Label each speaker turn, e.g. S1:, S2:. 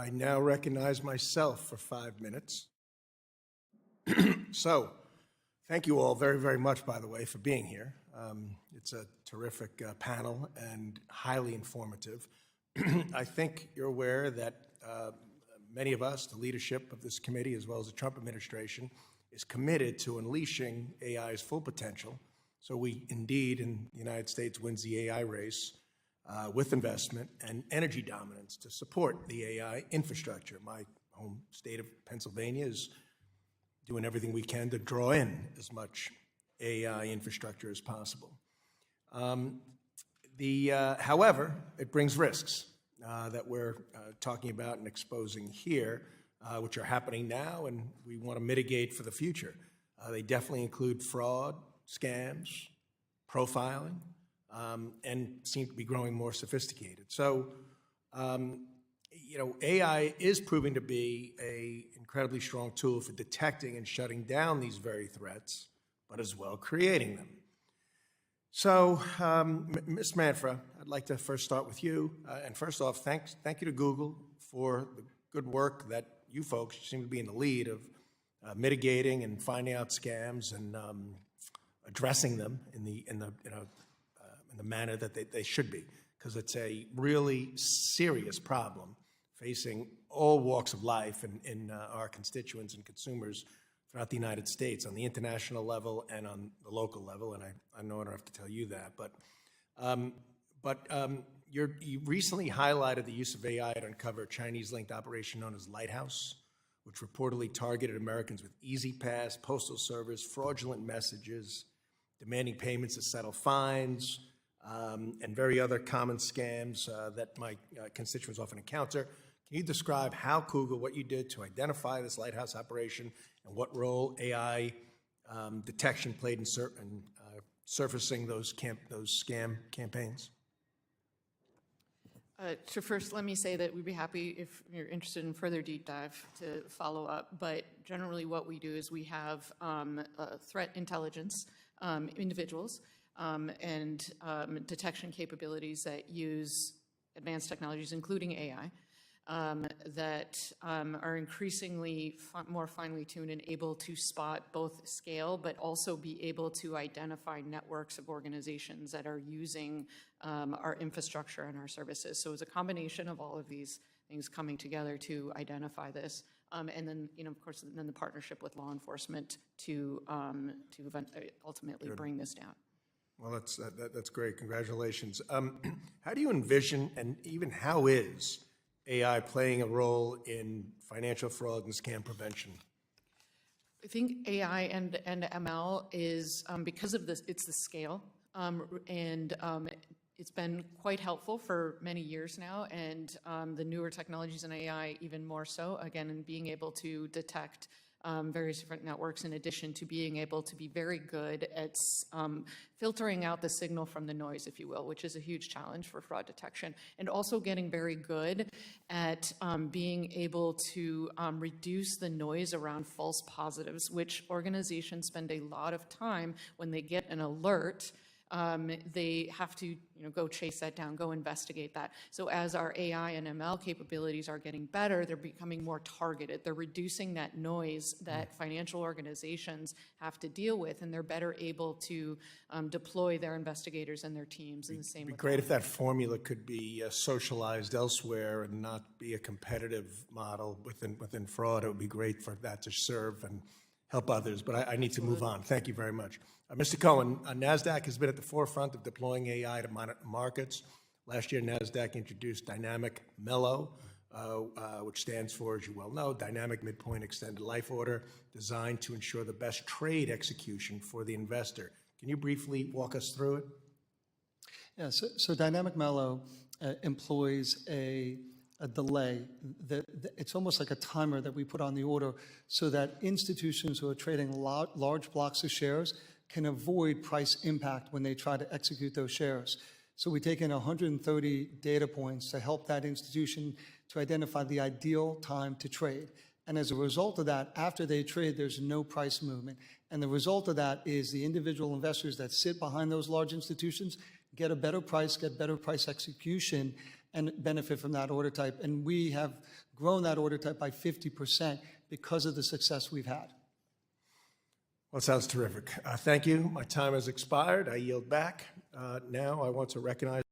S1: I now recognize myself for 5 minutes. So, thank you all very, very much, by the way, for being here. It's a terrific panel and highly informative. I think you're aware that many of us, the leadership of this committee, as well as the Trump administration, is committed to unleashing AI's full potential. So we indeed, in the United States, wins the AI race with investment and energy dominance to support the AI infrastructure. My home state of Pennsylvania is doing everything we can to draw in as much AI infrastructure as possible. However, it brings risks that we're talking about and exposing here, which are happening now, and we want to mitigate for the future. They definitely include fraud, scams, profiling, and seem to be growing more sophisticated. So, AI is proving to be an incredibly strong tool for detecting and shutting down these very threats, but as well creating them. So, Ms. Manfra, I'd like to first start with you. And first off, thank you to Google for the good work that you folks seem to be in the lead of mitigating and finding out scams and addressing them in the manner that they should be, because it's a really serious problem facing all walks of life in our constituents and consumers throughout the United States, on the international level and on the local level, and I know I don't have to tell you that, but you recently highlighted the use of AI to uncover a Chinese-linked operation known as Lighthouse, which reportedly targeted Americans with Easy Pass, postal service, fraudulent messages, demanding payments to settle fines, and very other common scams that my constituents often encounter. Can you describe how Google, what you did to identify this Lighthouse operation, and what role AI detection played in surfacing those scam campaigns?
S2: So first, let me say that we'd be happy if you're interested in further deep dive to follow up. But generally what we do is we have threat intelligence individuals and detection capabilities that use advanced technologies, including AI, that are increasingly more finely tuned and able to spot both scale, but also be able to identify networks of organizations that are using our infrastructure and our services. So it's a combination of all of these things coming together to identify this. And then, of course, then the partnership with law enforcement to ultimately bring this down.
S1: Well, that's great. Congratulations. How do you envision, and even how is AI playing a role in financial fraud and scam prevention?
S2: I think AI and ML is, because of this, it's the scale, and it's been quite helpful for many years now, and the newer technologies in AI even more so, again, in being able to detect various different networks, in addition to being able to be very good at filtering out the signal from the noise, if you will, which is a huge challenge for fraud detection, and also getting very good at being able to reduce the noise around false positives, which organizations spend a lot of time when they get an alert. They have to go chase that down, go investigate that. So as our AI and ML capabilities are getting better, they're becoming more targeted. They're reducing that noise that financial organizations have to deal with, and they're better able to deploy their investigators and their teams in the same way.
S1: It'd be great if that formula could be socialized elsewhere and not be a competitive model within fraud. It would be great for that to serve and help others, but I need to move on. Thank you very much. Mr. Cohen, NASDAQ has been at the forefront of deploying AI to monitor markets. Last year, NASDAQ introduced Dynamic MELO, which stands for, as you well know, Dynamic Midpoint Extended Life Order, designed to ensure the best trade execution for the investor. Can you briefly walk us through it?
S3: Yeah, so Dynamic MELO employs a delay. It's almost like a timer that we put on the order so that institutions who are trading large blocks of shares can avoid price impact when they try to execute those shares. So we take in 130 data points to help that institution to identify the ideal time to trade. And as a result of that, after they trade, there's no price movement. And the result of that is the individual investors that sit behind those large institutions get a better price, get better price execution, and benefit from that order type. And we have grown that order type by 50% because of the success we've had.
S1: Well, it sounds terrific. Thank you. My time has expired. I yield back. Now I want to recognize